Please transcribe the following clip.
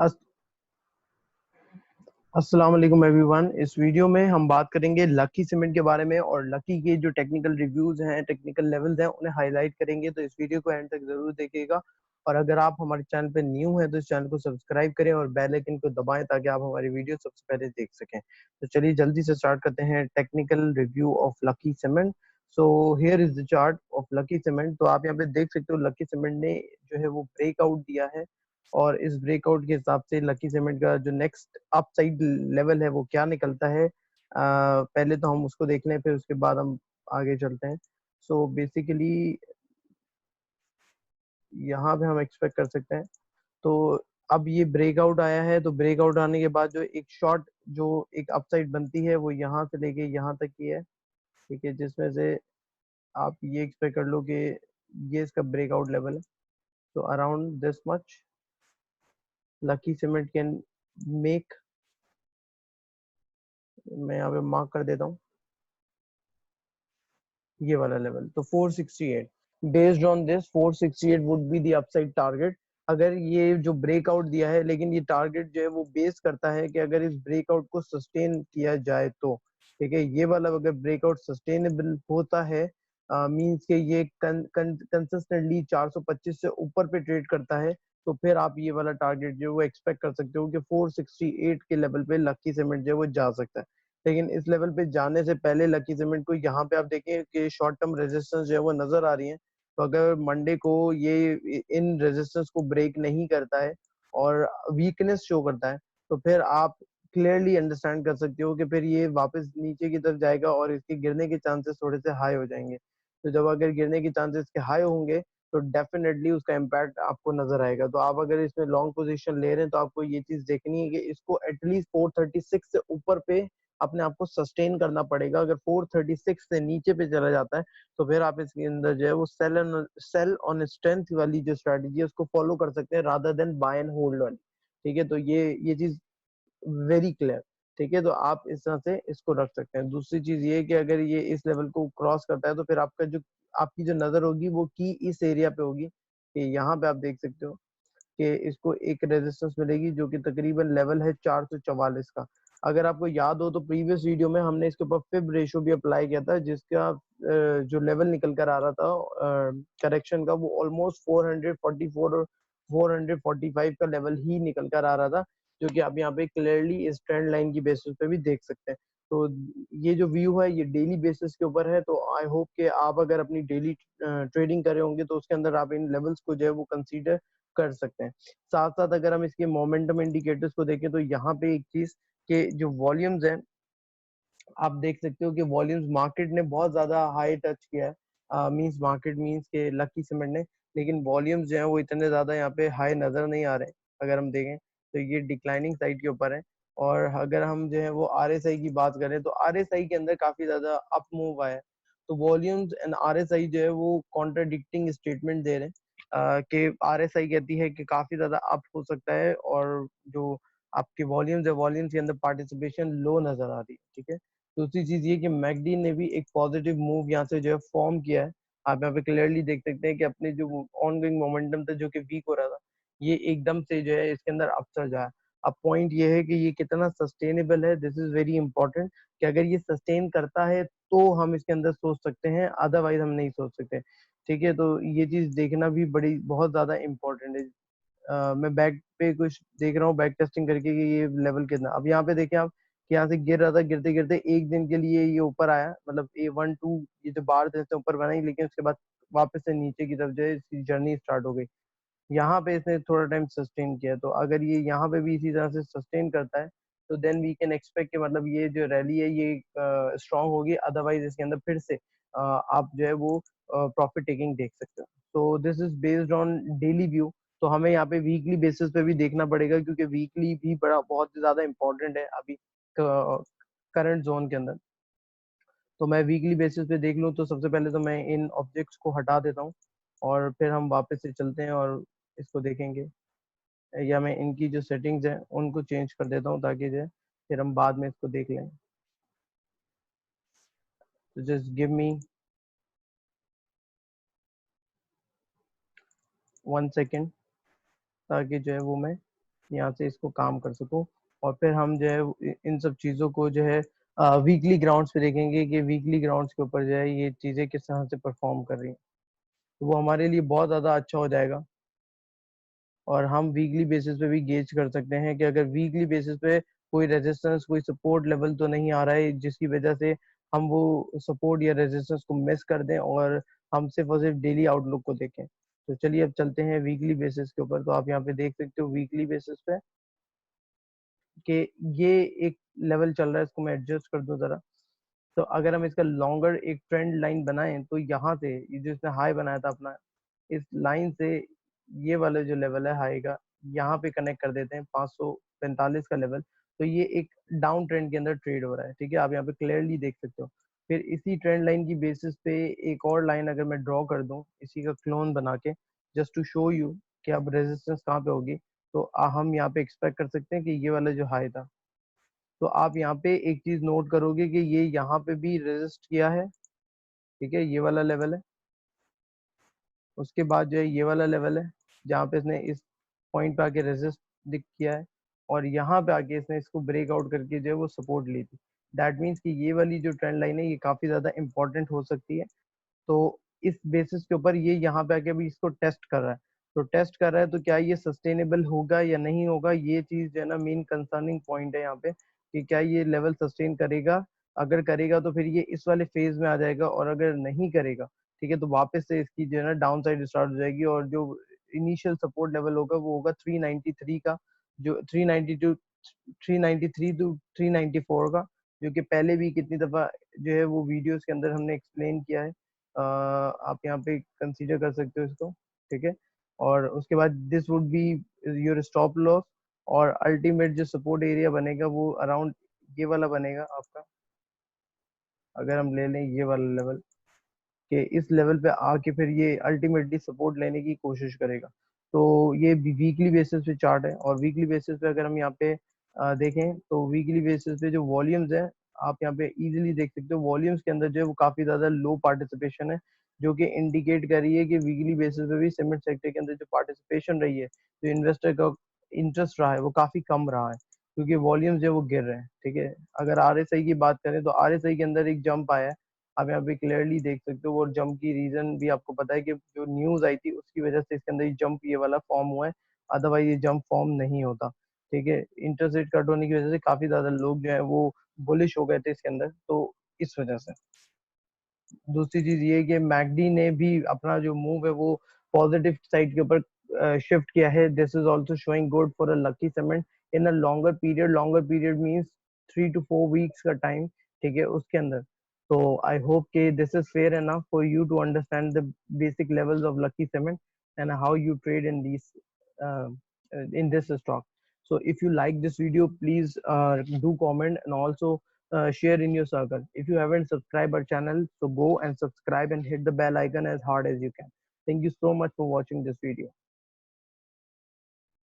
अस, अस्सलाम वालेकुम एवरीवन। इस वीडियो में हम बात करेंगे लकी सीमेंट के बारे में और लकी के जो टेक्निकल रिव्यूज हैं, टेक्निकल लेवल्स हैं, उन्हें हाईलाइट करेंगे। तो इस वीडियो को एंड तक जरूर देखिएगा। और अगर आप हमारे चैनल पे न्यू हैं तो इस चैनल को सब्सक्राइब करें और बेल आइकन को दबाएं ताकि आप हमारी वीडियो सबसे पहले देख सकें। तो चलिए जल्दी से स्टार्ट करते हैं technical review of Lucky cement. So here is the chart of Lucky cement. तो आप यहाँ पे देख सकते हो लकी सीमेंट ने जो है वो ब्रेकआउट दिया है और इस ब्रेकआउट के हिसाब से लकी सीमेंट का जो नेक्स्ट अपसाइड लेवल है वो क्या निकलता है। पहले तो हम उसको देख लें, फिर उसके बाद हम आगे चलते हैं। सो बेसिकली यहाँ पे हम एक्सपेक्ट कर सकते हैं। तो अब ये ब्रेकआउट आया है, तो ब्रेकआउट आने के बाद जो एक शॉर्ट जो एक अपसाइड बनती है वो यहाँ से लेके यहाँ तक की है। ठीक है, जिसमें से आप ये एक्सपेक्ट कर लो कि ये इसका ब्रेकआउट लेवल है। तो around this much lucky cement can make. मैं यहाँ पे मार्क कर देता हूँ ये वाला लेवल। तो 468, based on this 468 would be the upside target अगर ये जो ब्रेकआउट दिया है। लेकिन ये टारगेट जो है वो बेस करता है कि अगर इस ब्रेकआउट को सस्टेन किया जाए तो। ठीक है, ये वाला अगर ब्रेकआउट सस्टेनेबल होता है, मींस के ये कंसिस्टेंटली 425 से ऊपर पे ट्रेड करता है, तो फिर आप ये वाला टारगेट जो है वो एक्सपेक्ट कर सकते हो कि 468 के लेवल पे लकी सीमेंट जो है वो जा सकता है। लेकिन इस लेवल पे जाने से पहले लकी सीमेंट को यहाँ पे आप देखें कि शॉर्ट टर्म रेजिस्टेंस जो है वो नजर आ रही है। तो अगर मंडे को ये इन रेजिस्टेंस को ब्रेक नहीं करता है और वीकनेस शो करता है, तो फिर आप क्लियरली अंडरस्टैंड कर सकते हो कि फिर ये वापस नीचे की तरफ जाएगा और इसके गिरने के चांसेस थोड़े से हाई हो जाएंगे। तो जब अगर गिरने के चांसेस के हाई होंगे तो डेफिनेटली उसका इम्पैक्ट आपको नजर आएगा। तो आप अगर इसमें लॉन्ग पोजीशन ले रहे हैं तो आपको ये चीज देखनी है कि इसको एटलीस्ट 436 से ऊपर पे अपने आप को सस्टेन करना पड़ेगा। अगर 436 से नीचे पे चला जाता है तो फिर आप इसके अंदर जो है वो सेल ऑन स्ट्रेंथ वाली जो स्ट्रेटजी है उसको फॉलो कर सकते हैं rather than buy and hold वाली। ठीक है, तो ये चीज वेरी क्लियर। ठीक है, तो आप इस तरह से इसको रख सकते हैं। दूसरी चीज ये है कि अगर ये इस लेवल को क्रॉस करता है तो फिर आपकी जो नजर होगी वो की इस एरिया पे होगी कि यहाँ पे आप देख सकते हो कि इसको एक रेजिस्टेंस मिलेगी जो कि तकरीबन लेवल है 444 का। अगर आपको याद हो तो प्रीवियस वीडियो में हमने इसके ऊपर फिब रेशो भी अप्लाई किया था, जिसका जो लेवल निकल कर आ रहा था करेक्शन का वो ऑलमोस्ट 444 और 445 का लेवल ही निकल कर आ रहा था, जो कि आप यहाँ पे क्लियरली इस ट्रेंड लाइन की बेसिस पे भी देख सकते हैं। तो ये जो व्यू है ये डेली बेसिस के ऊपर है। तो आई होप कि आप अगर अपनी डेली ट्रेडिंग कर रहे होंगे तो उसके अंदर आप इन लेवल्स को जो है वो कंसीडर कर सकते हैं। साथ साथ अगर हम इसके मोमेंटम इंडिकेटर्स को देखें तो यहाँ पे एक चीज के जो वॉल्यूम्स हैं आप देख सकते हो कि वॉल्यूम्स मार्केट ने बहुत ज्यादा हाई टच किया है। मींस मार्केट मींस के लकी सीमेंट ने, लेकिन वॉल्यूम्स जो है वो इतने ज्यादा यहाँ पे हाई नजर नहीं आ रहे। अगर हम देखें तो ये डिक्लाइनिंग साइड के ऊपर है। और अगर हम जो है वो आरएसआई की बात करें तो आरएसआई के अंदर काफी ज्यादा अप मूव आया है। तो वॉल्यूम्स एंड आरएसआई जो है वो कॉन्ट्राडिक्टिंग स्टेटमेंट दे रहे हैं कि आरएसआई कहती है कि काफी ज्यादा अप हो सकता है और जो आपके वॉल्यूम्स है वॉल्यूम्स के अंदर पार्टिसिपेशन लो नजर आ रही है। ठीक है, दूसरी चीज ये कि मैकडी ने भी एक पॉजिटिव मूव यहाँ से जो है फॉर्म किया है। आप यहाँ पे क्लियरली देख सकते हैं कि अपने जो ऑन गोइंग मोमेंटम था जो कि वीक हो रहा था, ये एकदम से जो है इसके अंदर अपसर्ज आया। अब पॉइंट ये है कि ये कितना सस्टेनेबल है, दिस इज वेरी इंपॉर्टेंट। कि अगर ये सस्टेन करता है तो हम इसके अंदर सोच सकते हैं, अदरवाइज हम नहीं सोच सकते। ठीक है, तो ये चीज देखना भी बड़ी बहुत ज्यादा इंपॉर्टेंट है। मैं बैक पे कुछ देख रहा हूँ बैक टेस्टिंग करके कि ये लेवल कितना। अब यहाँ पे देखें आप कि यहाँ से गिर रहा था, गिरते गिरते एक दिन के लिए ये ऊपर आया, मतलब A12 ये जो बार थे इसने ऊपर बनाई, लेकिन उसके बाद वापस से नीचे की तरफ जो है इसकी जर्नी स्टार्ट हो गई। यहाँ पे इसने थोड़ा टाइम सस्टेन किया, तो अगर ये यहाँ पे भी इसी तरह से सस्टेन करता है तो देन वी कैन एक्सपेक्ट कि मतलब ये जो रैली है ये स्ट्रांग होगी। अदरवाइज इसके अंदर फिर से आप जो है वो प्रॉफिट टेकिंग देख सकते हो। तो this is based on daily view. तो हमें यहाँ पे वीकली बेसिस पे भी देखना पड़ेगा क्योंकि वीकली भी बड़ा बहुत ज्यादा इंपॉर्टेंट है अभी करंट जोन के अंदर। तो मैं वीकली बेसिस पे देख लूँ तो सबसे पहले तो मैं इन ऑब्जेक्ट्स को हटा देता हूँ और फिर हम वापस से चलते हैं और इसको देखेंगे। या मैं इनकी जो सेटिंग्स हैं उनको चेंज कर देता हूँ ताकि जो है फिर हम बाद में इसको देख लें। तो जस्ट गिव मी 1 सेकेंड ताकि जो है वो मैं यहाँ से इसको काम कर सकूं, और फिर हम जो है इन सब चीज़ों को जो है वीकली ग्राउंड्स पे देखेंगे कि वीकली ग्राउंड्स के ऊपर जो है ये चीज़ें किस तरह से परफॉर्म कर रही हैं। तो वो हमारे लिए बहुत ज़्यादा अच्छा हो जाएगा, और हम वीकली बेसिस पे भी गेज कर सकते हैं कि अगर वीकली बेसिस पे कोई रेजिस्टेंस, कोई सपोर्ट लेवल तो नहीं आ रहा है जिसकी वजह से हम वो सपोर्ट या रेजिस्टेंस को मिस कर दें और हम सिर्फ और सिर्फ डेली आउटलुक को देखें। तो चलिए अब चलते हैं वीकली बेसिस के ऊपर। तो आप यहाँ पे देख सकते हो वीकली बेसिस पे कि ये एक लेवल चल रहा है, इसको मैं एडजस्ट कर दूं जरा। तो अगर हम इसका लॉन्गर एक ट्रेंड लाइन बनाएं तो यहाँ से ये जो इसने हाई बनाया था अपना, इस लाइन से ये वाला जो लेवल है हाई का, यहाँ पे कनेक्ट कर देते हैं 545 का लेवल। तो ये एक डाउन ट्रेंड के अंदर ट्रेड हो रहा है, ठीक है, आप यहाँ पे क्लियरली देख सकते हो। फिर इसी ट्रेंड लाइन की बेसिस पे एक और लाइन अगर मैं ड्रॉ कर दूं इसी का क्लोन बना के, जस्ट टू शो यू कि अब रेजिस्टेंस कहाँ पे होगी, तो हम यहाँ पे एक्सपेक्ट कर सकते हैं कि ये वाला जो हाई था, तो आप यहाँ पे एक चीज नोट करोगे कि ये यहाँ पे भी रेजिस्ट किया है, ठीक है, ये वाला लेवल है। उसके बाद जो है ये वाला लेवल है जहाँ पे इसने इस पॉइंट पे आके रेजिस्ट दिख किया है, और यहाँ पे आके इसने इसको ब्रेकआउट करके जो है वो सपोर्ट ली थी। दैट मीन्स कि ये वाली जो ट्रेंड लाइन है ये काफी ज्यादा इंपॉर्टेंट हो सकती है। तो इस बेसिस के ऊपर ये यहाँ पे आके अभी इसको टेस्ट कर रहा है। तो टेस्ट कर रहा है तो क्या ये सस्टेनेबल होगा या नहीं होगा, ये चीज जो है ना मेन कंसर्निंग पॉइंट है यहाँ पे, कि क्या ये लेवल सस्टेन करेगा। अगर करेगा तो फिर ये इस वाले फेज में आ जाएगा, और अगर नहीं करेगा, ठीक है, तो वापस से इसकी जो है ना डाउन साइड स्टार्ट हो जाएगी, और जो इनिशियल सपोर्ट लेवल होगा वो होगा 393 का, जो 392 393 टू 394 का, जो कि पहले भी कितनी दफा जो है वो वीडियोस के अंदर हमने एक्सप्लेन किया है। आप यहाँ पे कंसीडर कर सकते हो इसको, ठीक है। और उसके बाद this would be your stop loss, और अल्टीमेट जो सपोर्ट एरिया बनेगा वो अराउंड ये वाला बनेगा आपका। अगर हम ले लें ये वाला लेवल, कि इस लेवल पे आके फिर ये अल्टीमेटली सपोर्ट लेने की कोशिश करेगा। तो ये वीकली बेसिस पे चार्ट है, और वीकली बेसिस पे अगर हम यहाँ पे देखें तो वीकली बेसिस पे जो वॉल्यूम्स है आप यहाँ पे इजीली देख सकते हो, वॉल्यूम्स के अंदर जो है वो काफी ज्यादा लो पार्टिसिपेशन है, जो कि इंडिकेट कर रही है कि वीकली बेसिस पे भी सीमेंट सेक्टर के अंदर जो पार्टिसिपेशन रही है, जो इन्वेस्टर का इंटरेस्ट रहा है वो काफी कम रहा है, क्योंकि वॉल्यूम्स जो है वो गिर रहे हैं, ठीक है। अगर आरएसआई की बात करें तो आरएसआई के अंदर एक जंप आया है, आप यहाँ पे क्लियरली देख सकते हो, और जंप की रीजन भी आपको पता है कि जो न्यूज आई थी उसकी वजह से इसके अंदर ये जंप ये वाला फॉर्म हुआ है, अदरवाइज ये जंप फॉर्म नहीं होता, ठीक है। इंटरेस्ट रेट कट होने की वजह से काफी ज्यादा लोग जो है वो बुलिश हो गए थे इसके अंदर, तो इस वजह से। दूसरी चीज ये है कि मैकडी ने भी अपना जो मूव है वो पॉजिटिव साइड के ऊपर शिफ्ट किया है। This is also showing good for a Lucky Cement in a longer period. Longer period means 3 to 4 weeks का टाइम, ठीक है, उसके अंदर। तो आई होप कि this is fair enough for you to understand the basic levels of Lucky Cement and how you trade in these in this stock. So if you like this video, please do comment, and also share in your circle. If you haven't subscribed our channel, so go and subscribe and hit the bell icon as hard as you can. Thank you so much for watching this video.